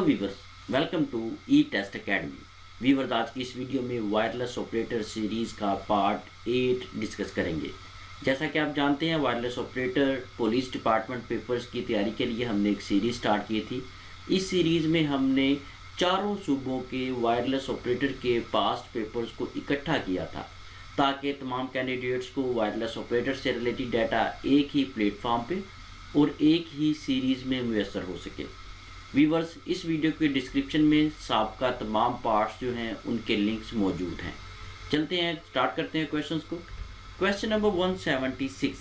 Viewers, welcome to E test academy. Viewers, आज की इस वीडियो में वायरलेस ऑपरेटर सीरीज़ का पार्ट 8 डिस्कस करेंगे। जैसा कि आप जानते हैं, wireless operator police department papers की तैयारी के लिए हमने एक सीरीज़ स्टार्ट की थी। इस सीरीज़ में हमने चारों सूबों के वायरलेस ऑपरेटर के पास्ट पेपर्स को इकट्ठा किया था ताकि तमाम कैंडिडेट्स को वायरलेस ऑपरेटर से रिलेटेड डाटा एक ही प्लेटफॉर्म पे और एक ही सीरीज़ में मुयसर हो सके। वीवर्स, इस वीडियो के डिस्क्रिप्शन में साबका तमाम पार्ट्स जो हैं उनके लिंक्स मौजूद हैं। चलते हैं, स्टार्ट करते हैं क्वेश्चंस को। Question number 176।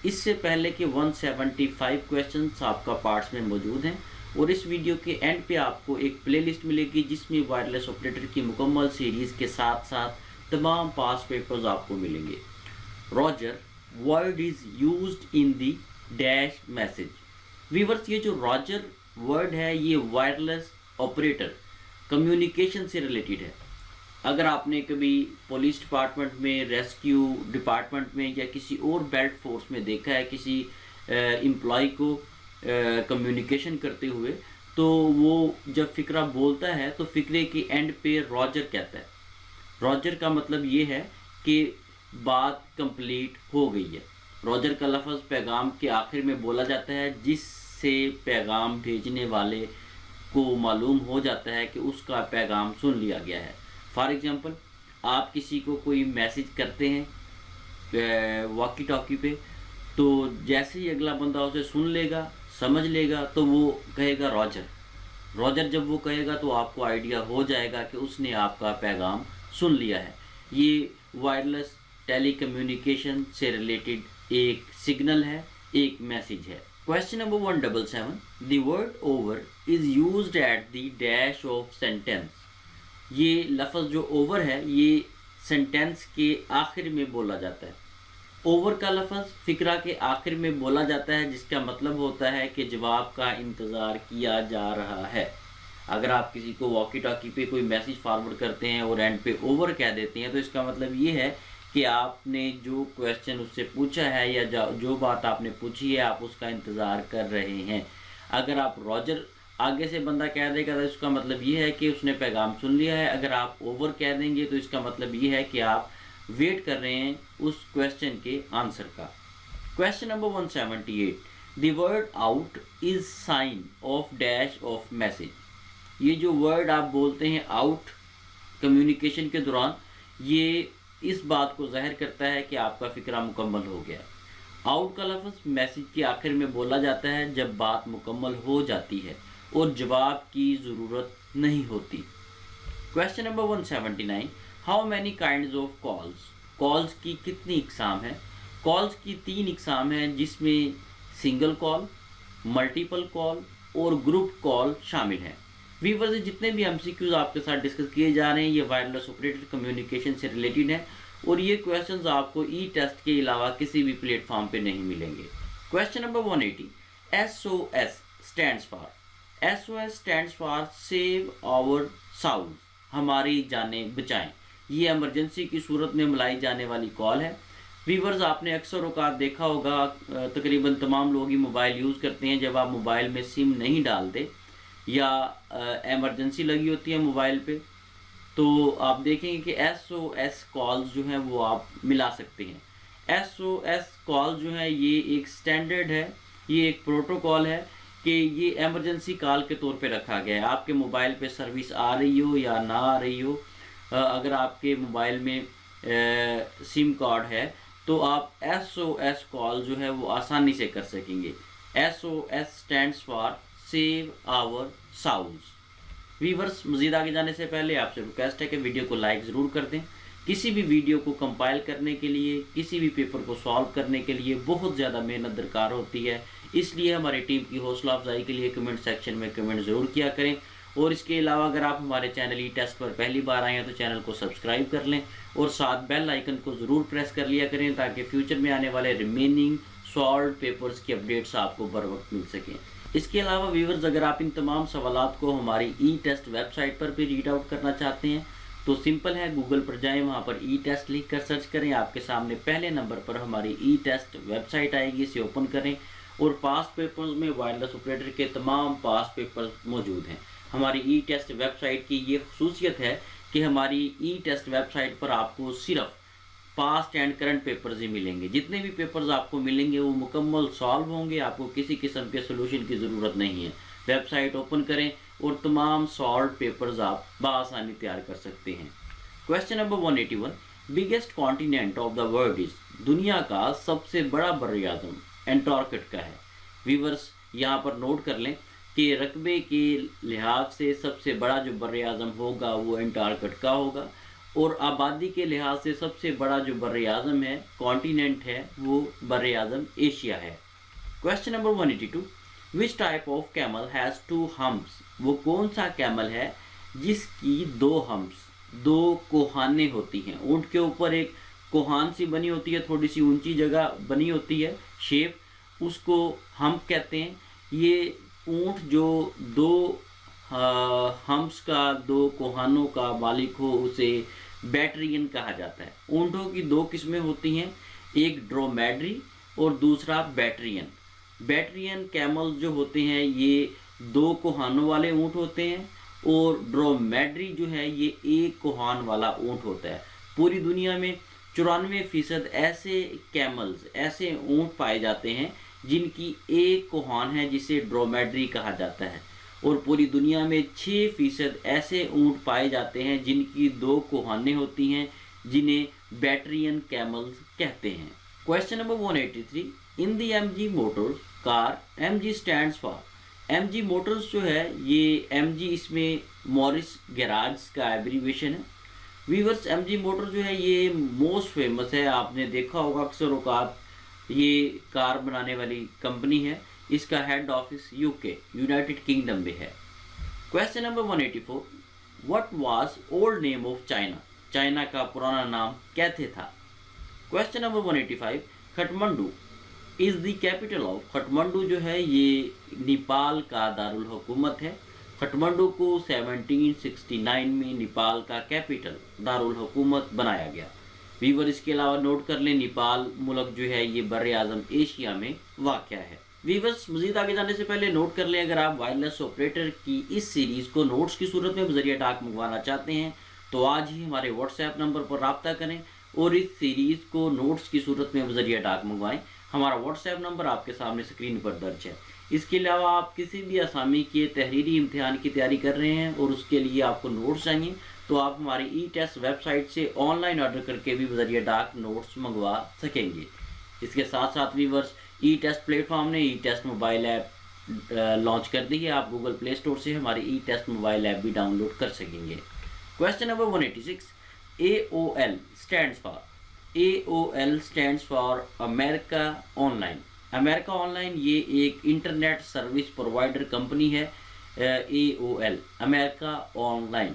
इससे पहले के 175 क्वेश्चन साबका पार्ट्स में मौजूद हैं और इस वीडियो के एंड पे आपको एक प्लेलिस्ट मिलेगी जिसमें वायरलेस ऑपरेटर की मुकम्मल सीरीज़ के साथ साथ तमाम पास पेपर्स आपको मिलेंगे। Roger word is used in the dash message. Viewers, ये जो रॉजर वर्ड है ये वायरलेस ऑपरेटर कम्युनिकेशन से रिलेटेड है। अगर आपने कभी पुलिस डिपार्टमेंट में, रेस्क्यू डिपार्टमेंट में या किसी और बेल्ट फोर्स में देखा है किसी एम्प्लॉय को कम्युनिकेशन करते हुए, तो वो जब फ़िक्रा बोलता है तो फ़िक्रे के एंड पे रॉजर कहता है। रॉजर का मतलब ये है कि बात कंप्लीट हो गई है। रॉजर का लफ्ज़ पैगाम के आखिर में बोला जाता है जिससे पैगाम भेजने वाले को मालूम हो जाता है कि उसका पैगाम सुन लिया गया है। फॉर एग्ज़ाम्पल, आप किसी को कोई मैसेज करते हैं वॉकी टॉकी पे, तो जैसे ही अगला बंदा उसे सुन लेगा, समझ लेगा, तो वो कहेगा रॉजर। रॉजर जब वो कहेगा तो आपको आइडिया हो जाएगा कि उसने आपका पैगाम सुन लिया है। ये वायरलेस टेलीकम्युनिकेशन से रिलेटेड एक सिग्नल है, एक मैसेज है। Question number 177। The word over is used at the dash of sentence. ये लफ्ज़ जो ओवर है ये सेंटेंस के आखिर में बोला जाता है। ओवर का लफ्ज़ फ़िक्रा के आखिर में बोला जाता है जिसका मतलब होता है कि जवाब का इंतज़ार किया जा रहा है। अगर आप किसी को वॉकी टॉकी पे कोई मैसेज फॉरवर्ड करते हैं और एंड पे ओवर कह देते हैं तो इसका मतलब ये है कि आपने जो क्वेश्चन उससे पूछा है या जो बात आपने पूछी है आप उसका इंतज़ार कर रहे हैं। अगर आप रॉजर आगे से बंदा कह देगा तो इसका मतलब ये है कि उसने पैगाम सुन लिया है। अगर आप ओवर कह देंगे तो इसका मतलब ये है कि आप वेट कर रहे हैं उस क्वेश्चन के आंसर का। Question number 178। The word out is sine of dash of message. ये जो वर्ड आप बोलते हैं आउट कम्युनिकेशन के दौरान, ये इस बात को ज़ाहिर करता है कि आपका फ़िक्रा मुकम्मल हो गया। आउट का लफ्ज़ मैसेज के आखिर में बोला जाता है जब बात मुकम्मल हो जाती है और जवाब की ज़रूरत नहीं होती। Question number 179। How many kinds of calls. Calls की कितनी इकसाम है? कॉल्स की 3 इकसाम हैं जिसमें सिंगल कॉल, मल्टीपल कॉल और ग्रुप कॉल शामिल हैं। वीवर्स, जितने भी एमसीक्यूज आपके साथ डिस्कस किए जा रहे हैं ये वायरलेस ऑपरेटर कम्युनिकेशन से रिलेटेड है और ये क्वेश्चंस आपको ई टेस्ट के अलावा किसी भी प्लेटफॉर्म पे नहीं मिलेंगे। Question number 180। SOS stands for. SOS stands for save our souls. हमारी जानें बचाएं। ये इमरजेंसी की सूरत में मिलाई जाने वाली कॉल है। वीवर्स, आपने अक्सर औकात देखा होगा, तकरीबन तमाम लोग ही मोबाइल यूज़ करते हैं। जब आप मोबाइल में सिम नहीं डालते या एमरजेंसी लगी होती है मोबाइल पे, तो आप देखेंगे कि SOS कॉल्स जो हैं वो आप मिला सकते हैं। SOS कॉल जो है ये एक स्टैंडर्ड है, ये एक प्रोटोकॉल है कि ये एमरजेंसी कॉल के तौर पे रखा गया है। आपके मोबाइल पे सर्विस आ रही हो या ना आ रही हो, अगर आपके मोबाइल में सिम कार्ड है तो आप SOS कॉल जो है वो आसानी से कर सकेंगे। SOS stands for save our souls. Viewers, मज़ीद आगे जाने से पहले आपसे रिक्वेस्ट है कि वीडियो को लाइक ज़रूर कर दें। किसी भी वीडियो को कंपाइल करने के लिए, किसी भी पेपर को सॉल्व करने के लिए बहुत ज़्यादा मेहनत दरकार होती है, इसलिए हमारी टीम की हौसला अफजाई के लिए कमेंट सेक्शन में कमेंट ज़रूर किया करें। और इसके अलावा अगर आप हमारे चैनल ई टेस्ट पर पहली बार आए हैं तो चैनल को सब्सक्राइब कर लें और साथ बेल आइकन को ज़रूर प्रेस कर लिया करें ताकि फ्यूचर में आने वाले रिमेनिंग सॉल्व पेपर्स की अपडेट्स आपको बर वक्त मिल सकें। इसके अलावा व्यूअर्स, अगर आप इन तमाम सवालात को हमारी ई टेस्ट वेबसाइट पर भी रीड आउट करना चाहते हैं तो सिंपल है, गूगल पर जाएं, वहाँ पर ई टेस्ट लिख कर सर्च करें। आपके सामने पहले नंबर पर हमारी ई टेस्ट वेबसाइट आएगी, इसे ओपन करें और पास्ट पेपर्स में वायरलेस ऑपरेटर के तमाम पास्ट पेपर्स मौजूद हैं। हमारी ई टेस्ट वेबसाइट की ये खसूसियत है कि हमारी ई टेस्ट वेबसाइट पर आपको सिर्फ पास्ट एंड करंट पेपर्स ही मिलेंगे। जितने भी पेपर्स आपको मिलेंगे वो मुकम्मल सॉल्व होंगे, आपको किसी किस्म के सोल्यूशन की ज़रूरत नहीं है। वेबसाइट ओपन करें और तमाम सॉल्व पेपर्स आप बआसानी तैयार कर सकते हैं। Question number 181, biggest continent of the world is, दुनिया का सबसे बड़ा बर्र-ए-आज़म एंटार्कटिका का है। व्यूवर्स यहाँ पर नोट कर लें कि रकबे के लिहाज से सबसे बड़ा जो बर्र-ए-आज़म होगा वो एंटार्कटिका का होगा, और आबादी के लिहाज से सबसे बड़ा जो बर्र-ए-आज़म है, कॉन्टिनेंट है, वो बर्र-ए-आज़म एशिया है। Question number 182, which type of camel has 2 humps, वो कौन सा कैमल है जिसकी 2 हम्प्स, 2 कोहाने होती हैं। ऊँट के ऊपर एक कोहान सी बनी होती है, थोड़ी सी ऊंची जगह बनी होती है शेप, उसको हम्प कहते हैं। ये ऊँट जो 2 हम्प्स का, 2 कोहानों का मालिक हो उसे बैटरियन कहा जाता है। ऊँटों की 2 किस्में होती हैं, एक ड्रोमेड्री और दूसरा बैटरियन। बैटरियन कैमल जो होते हैं ये 2 कोहानों वाले ऊँट होते हैं, और ड्रोमेड्री जो है ये 1 कोहान वाला ऊँट होता है। पूरी दुनिया में 94% ऐसे कैमल्स, ऐसे ऊँट पाए जाते हैं जिनकी 1 कोहान है, जिसे ड्रोमेड्री कहा जाता है, और पूरी दुनिया में 6% ऐसे ऊँट पाए जाते हैं जिनकी 2 कोहानें होती हैं, जिन्हें बैटरियन कैमल्स कहते हैं। Question number 183, in the MG Motors car, MG stands for, MG Motors जो है ये एमजी, इसमें मॉरिस गैराज का एब्रीविएशन है। वीवर्स, एमजी मोटर जो है ये मोस्ट फेमस है, आपने देखा होगा अक्सर औकात, ये कार बनाने वाली कंपनी है। इसका head office UK, United kingdom में है। Question number 184, what was old name of China, China का पुराना नाम कैसे था। Question number 185, Kathmandu is the capital of, Kathmandu जो है ये नेपाल का दारुल हुकूमत है। खटमंडू को 1769 में नेपाल का कैपिटल, दारुल हुकूमत बनाया गया। वीवर, इसके अलावा नोट कर लें नेपाल मुल्क जो है ये बर्र-ए-आज़म एशिया में वाक़ है। वीवर्स, मज़ीद आगे जाने से पहले नोट कर लें, अगर आप वायरलेस ऑपरेटर की इस सीरीज़ को नोट्स की सूरत में बज़रिया डाक मंगवाना चाहते हैं तो आज ही हमारे व्हाट्सएप नंबर पर रब्ता करें और इस सीरीज़ को नोट्स की सूरत में बज़रिया डाक मंगवाएं। हमारा व्हाट्सएप नंबर आपके सामने स्क्रीन पर दर्ज है। इसके अलावा आप किसी भी असामी के तहरीरी इम्तिहान की तैयारी कर रहे हैं और उसके लिए आपको नोट्स चाहिए तो आप हमारी ई टेस्ट वेबसाइट से ऑनलाइन ऑर्डर करके भी बज़रिया डाक नोट्स मंगवा सकेंगे। इसके साथ साथ वीवर्स, ई टेस्ट प्लेटफॉर्म ने ई टेस्ट मोबाइल ऐप लॉन्च कर दी है। आप गूगल प्ले स्टोर से हमारी ई टेस्ट मोबाइल ऐप भी डाउनलोड कर सकेंगे। Question number 186, AOL stands for, AOL stands for America online. America online ये एक इंटरनेट सर्विस प्रोवाइडर कंपनी है, AOL, America online.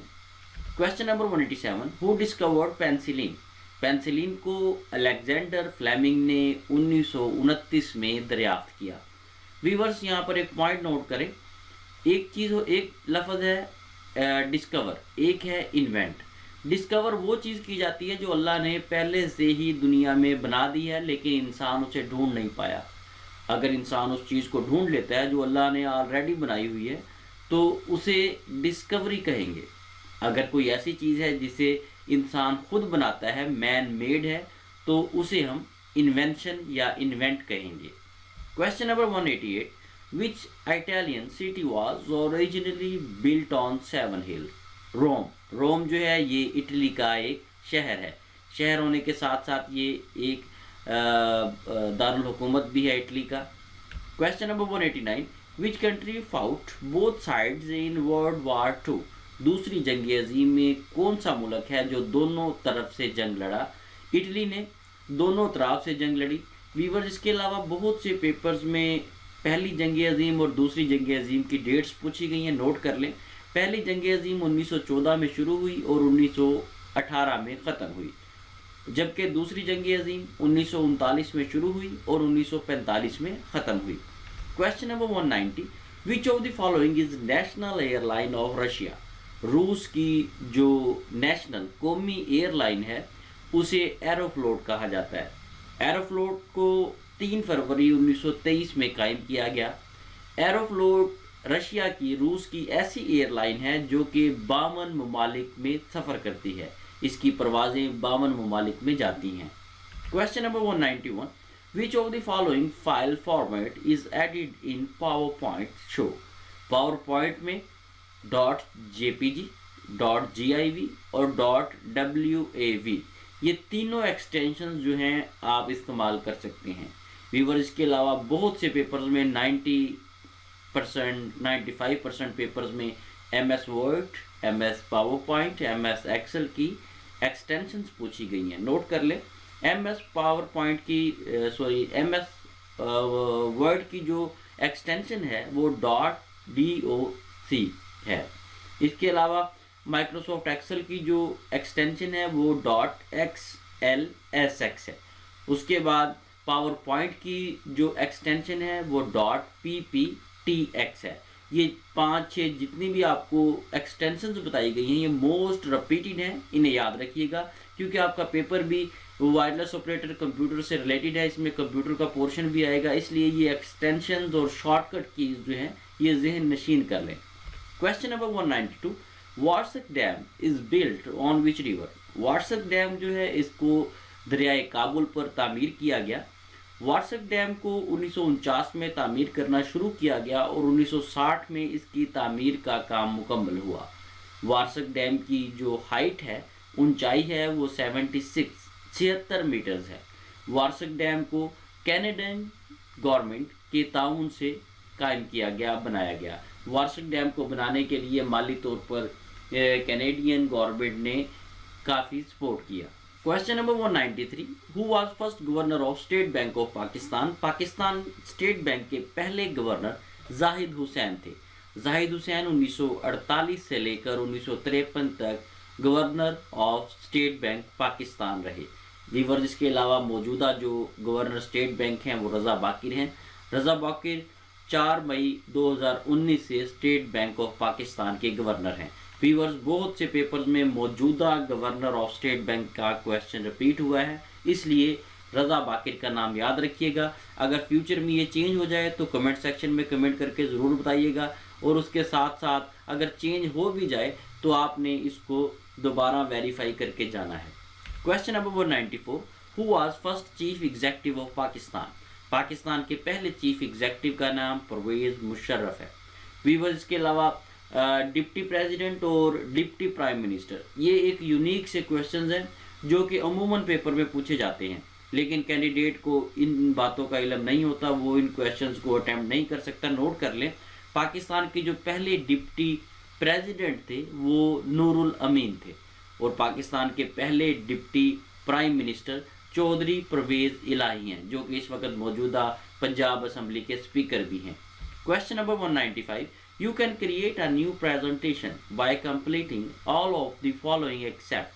Question number 187, who discovered penicillin, penicillin को Alexander Fleming ने 1929 में दरियाफ्त किया। वीवर्स, यहाँ पर एक पॉइंट नोट करें, एक चीज़, एक लफ्ज़ है डिस्कवर, एक है इन्वेंट। डिस्कवर वो चीज़ की जाती है जो अल्लाह ने पहले से ही दुनिया में बना दी है लेकिन इंसान उसे ढूंढ नहीं पाया। अगर इंसान उस चीज़ को ढूंढ लेता है जो अल्लाह ने ऑलरेडी बनाई हुई है तो उसे डिस्कवरी कहेंगे। अगर कोई ऐसी चीज़ है जिसे इंसान खुद बनाता है, मैन मेड है, तो उसे हम इन्वेंशन या इन्वेंट कहेंगे। Question number 188, which Italian city was originally built on 7 hills, Rome. Rome जो है ये इटली का एक शहर है। शहर होने के साथ साथ ये एक दारुल हुकूमत भी है इटली का। Question number 189, which country fought both sides in world war 2, दूसरी जंग अजीम में कौन सा मुल्क है जो दोनों तरफ से जंग लड़ा। इटली ने दोनों तरफ से जंग लड़ी। वीवर्स, इसके अलावा बहुत से पेपर्स में पहली जंग अजीम और दूसरी जंग अजीम की डेट्स पूछी गई हैं, नोट कर लें। पहली जंग अजीम 1914 में शुरू हुई और 1918 में ख़त्म हुई, जबकि दूसरी जंग अजीम 1939 में शुरू हुई और 1945 में ख़त्म हुई। Question number 190, which of the following is national airline of Russia, रूस की जो नेशनल कौमी एयरलाइन है उसे एरोफ्लोट कहा जाता है। एरोफ्लोट को 3 फरवरी 1923 में कायम किया गया। एरोफ्लोट रशिया की, रूस की ऐसी एयरलाइन है जो कि 52 ममालिक में सफ़र करती है। इसकी परवाज़ें 52 ममालिक में जाती हैं। Question number 191, which of the following file format is added in power point show? Power point में .jpg, .giv और .wav ये तीनों एक्सटेंशन जो हैं आप इस्तेमाल कर सकते हैं। व्यूअर, इसके अलावा बहुत से पेपर्स में 95% पेपर्स में MS Word, MS PowerPoint, MS Excel की एक्सटेंशंस पूछी गई हैं। नोट कर लें, MS पावर पॉइंट की MS वर्ड की जो एक्सटेंशन है वो .doc है। इसके अलावा माइक्रोसॉफ्ट एक्सेल की जो एक्सटेंशन है वो .xlsx है। उसके बाद पावर पॉइंट की जो एक्सटेंशन है वो .pptx है। ये 5-6 जितनी भी आपको एक्सटेंशंस बताई गई हैं ये मोस्ट रिपीटेड हैं, इन्हें याद रखिएगा क्योंकि आपका पेपर भी वायरलेस ऑपरेटर कंप्यूटर से रिलेटेड है, इसमें कंप्यूटर का पोर्शन भी आएगा, इसलिए ये एक्सटेंशंस और शॉर्टकट कीज जो हैं ये जहन नशीन कर लें। Question number 192, Warsak dam is built on which river? Warsak dam जो है इसको दरियाए काबुल पर तामीर किया गया। वार्सक डैम को 1949 में तामीर करना शुरू किया गया और 1960 में इसकी तामीर का काम मुकम्मल हुआ। वार्सक डैम की जो हाइट है, ऊंचाई है वो 76 मीटर्स है। वार्सक डैम को कैनेडियन गवर्नमेंट के ताउन से कायम किया गया, बनाया गया। वार्सक डैम को बनाने के लिए माली तौर पर कैनेडियन गवर्नमेंट ने काफ़ी सपोर्ट किया। Question number 193, who was first governor of state bank of Pakistan? Pakistan state bank के पहले गवर्नर जाहिद हुसैन थे। जाहिद हुसैन 1948 से लेकर 1953 तक governor of state bank Pakistan रहे। व्यूअर्स, इसके अलावा मौजूदा जो गवर्नर स्टेट बैंक हैं वो रज़ा बाकिर हैं। रज़ा बाकिर 4 मई 2019 से स्टेट बैंक ऑफ पाकिस्तान के गवर्नर हैं। व्यूअर्स, बहुत से पेपर्स में मौजूदा गवर्नर ऑफ स्टेट बैंक का क्वेश्चन रिपीट हुआ है, इसलिए रज़ा बाकिर का नाम याद रखिएगा। अगर फ्यूचर में ये चेंज हो जाए तो कमेंट सेक्शन में कमेंट करके ज़रूर बताइएगा, और उसके साथ साथ अगर चेंज हो भी जाए तो आपने इसको दोबारा वेरीफाई करके जाना है। Question number 194, who was first chief executive of Pakistan? Pakistan के पहले चीफ एग्जीक्यूटिव का नाम परवेज़ मुशर्रफ है। व्यूअर्स, इसके अलावा डिप्टी प्रेसिडेंट और डिप्टी प्राइम मिनिस्टर ये एक यूनिक से क्वेश्चंस हैं जो कि अमूमन पेपर में पूछे जाते हैं, लेकिन कैंडिडेट को इन बातों का इल्म नहीं होता, वो इन क्वेश्चंस को अटैम्प्ट नहीं कर सकता। नोट कर लें, पाकिस्तान के जो पहले डिप्टी प्रेसिडेंट थे वो नूरुल अमीन थे, और पाकिस्तान के पहले deputy prime minister Chaudhry Pervaiz Elahi हैं, जो कि इस वक्त मौजूदा पंजाब असम्बली के स्पीकर भी हैं। Question number 195, you can create a new presentation by completing all of the following except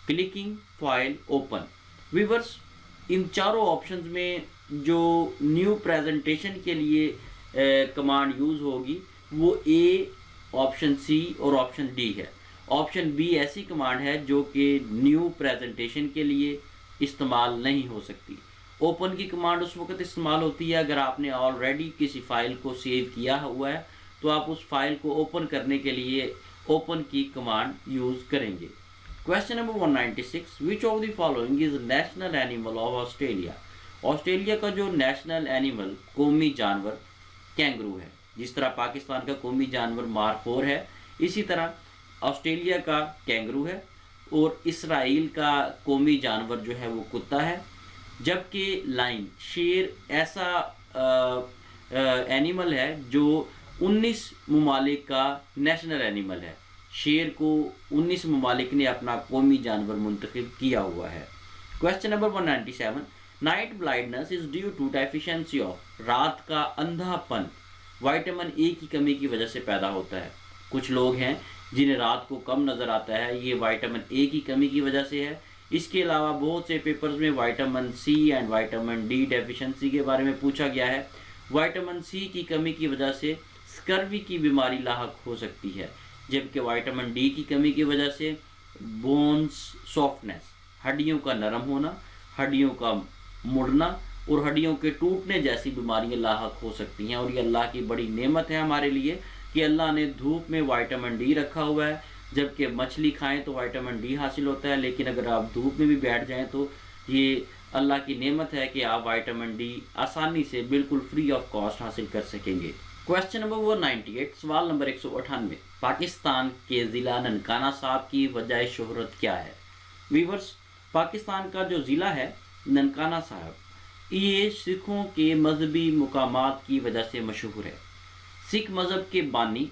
clicking file open। Viewers, इन चारों ऑप्शंस में जो न्यू प्रेजेंटेशन के लिए कमांड यूज़ होगी वो A, ऑप्शन C और ऑप्शन D है। ऑप्शन B ऐसी कमांड है जो कि न्यू प्रेजेंटेशन के लिए इस्तेमाल नहीं हो सकती। ओपन की कमांड उस वक्त इस्तेमाल होती है अगर आपने ऑलरेडी किसी फाइल को सेव किया हुआ है, तो आप उस फाइल को ओपन करने के लिए ओपन की कमांड यूज़ करेंगे। Question number 196, which of the following is national animal of Australia? Australia का जो नेशनल एनिमल, कौमी जानवर, कैंगरू है। जिस तरह पाकिस्तान का कौमी जानवर मार्खोर है, इसी तरह ऑस्ट्रेलिया का कैंगरू है, और इसराइल का कौमी जानवर जो है वो कुत्ता है। जबकि लाइन, शेर ऐसा एनिमल है जो 19 ममालिक का नेशनल एनिमल है। शेर को 19 ममालिक ने अपना कौमी जानवर मुंतखब किया हुआ है। Question number 197, night blindness is due to deficiency of? रात का अंधापन विटामिन ए की कमी की वजह से पैदा होता है। कुछ लोग हैं जिन्हें रात को कम नज़र आता है, ये विटामिन ए की कमी की वजह से है। इसके अलावा बहुत से पेपर्स में vitamin C and vitamin D deficiency के बारे में पूछा गया है। विटामिन सी की कमी की वजह से स्कर्वी की बीमारी लाहक हो सकती है, जबकि विटामिन डी की कमी की वजह से बोन्स सॉफ्टनेस, हड्डियों का नरम होना, हड्डियों का मुड़ना और हड्डियों के टूटने जैसी बीमारियां लाहक हो सकती हैं। और ये अल्लाह की बड़ी नेमत है हमारे लिए कि अल्लाह ने धूप में विटामिन डी रखा हुआ है, जबकि मछली खाएं तो विटामिन डी हासिल होता है, लेकिन अगर आप धूप में भी बैठ जाएं तो ये अल्लाह की नेमत है कि आप विटामिन डी आसानी से बिल्कुल फ्री ऑफ कॉस्ट हासिल कर सकेंगे। क्वेश्चन नंबर 198, सवाल नंबर 198, पाकिस्तान के ज़िला ननकाना साहब की वजह शोहरत क्या है? वीवर्स, पाकिस्तान का जो ज़िला है ननकाना साहब, ये सिखों के मजहबी मुकामात की वजह से मशहूर है। सिख मज़हब के बानी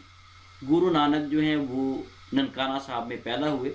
गुरु नानक जो हैं वो ननकाना साहब में पैदा हुए।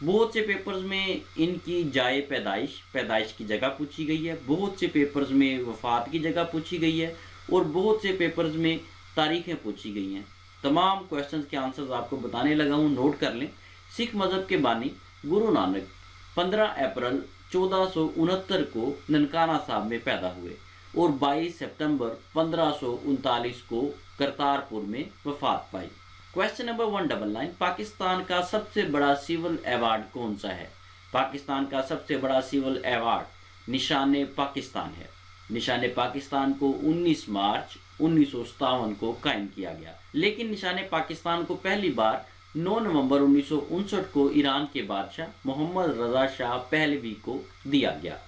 बहुत से पेपर्स में इनकी जाए पैदाइश की जगह पूछी गई है, बहुत से पेपर्स में वफ़ात की जगह पूछी गई है और बहुत से पेपर्स में तारीखें पूछी गई हैं। तमाम क्वेश्चंस के आंसर्स आपको बताने लगा हूँ, नोट कर लें। सिख मज़हब के बानी गुरु नानक 15 अप्रैल 1469 को ननकाना साहब में पैदा हुए और 22 सितंबर 1539 को करतारपुर में वफात पाई। क्वेश्चन नंबर 199, पाकिस्तान का सबसे बड़ा सिविल अवार्ड कौन सा है? पाकिस्तान का सबसे बड़ा सिविल अवार्ड निशान पाकिस्तान है। निशान पाकिस्तान को 19 मार्च 1957 को कायम किया गया, लेकिन निशान पाकिस्तान को पहली बार 9 नवंबर 1959 को ईरान के बादशाह मोहम्मद रजा शाह पहलवी को दिया गया।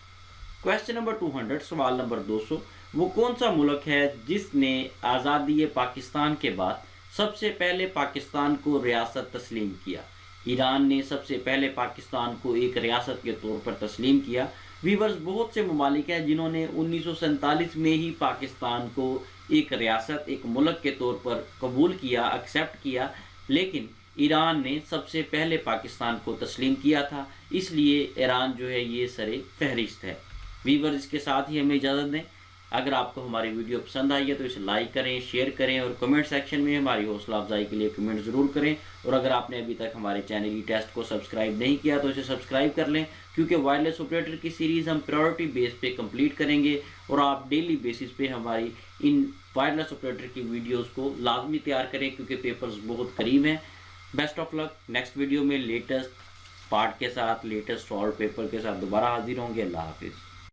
क्वेश्चन नंबर 200, सवाल नंबर 200, वो कौन सा मुल्क है जिसने आज़ादी पाकिस्तान के बाद सबसे पहले पाकिस्तान को रियासत तस्लीम किया? ईरान ने सबसे पहले पाकिस्तान को एक रियासत के तौर पर तस्लीम किया। वीवर्स, बहुत से ममालिक हैं जिन्होंने 1947 में ही पाकिस्तान को एक रियासत, एक मुल्क के तौर पर कबूल किया, एक्सेप्ट किया, लेकिन ईरान ने सबसे पहले पाकिस्तान को तस्लीम किया था, इसलिए ईरान जो है ये सरे फहरिस्त है। वीवर्स, इसके साथ ही हमें इजाज़त दें। अगर आपको हमारी वीडियो पसंद आई है तो इसे लाइक करें, शेयर करें और कमेंट सेक्शन में हमारी हौसला अफजाई के लिए कमेंट ज़रूर करें। और अगर आपने अभी तक हमारे चैनल ई टेस्ट को सब्सक्राइब नहीं किया तो इसे सब्सक्राइब कर लें, क्योंकि वायरलेस ऑपरेटर की सीरीज़ हम प्रायोरिटी बेस पे कंप्लीट करेंगे और आप डेली बेसिस पे हमारी इन वायरलेस ऑपरेटर की वीडियोज़ को लाजमी तैयार करें, क्योंकि पेपर्स बहुत करीब हैं। Best of luck. Next video में लेटेस्ट पार्ट के साथ, लेटेस्ट सॉल्व पेपर के साथ दोबारा हाजिर होंगे। अल्लाह हाफिज़।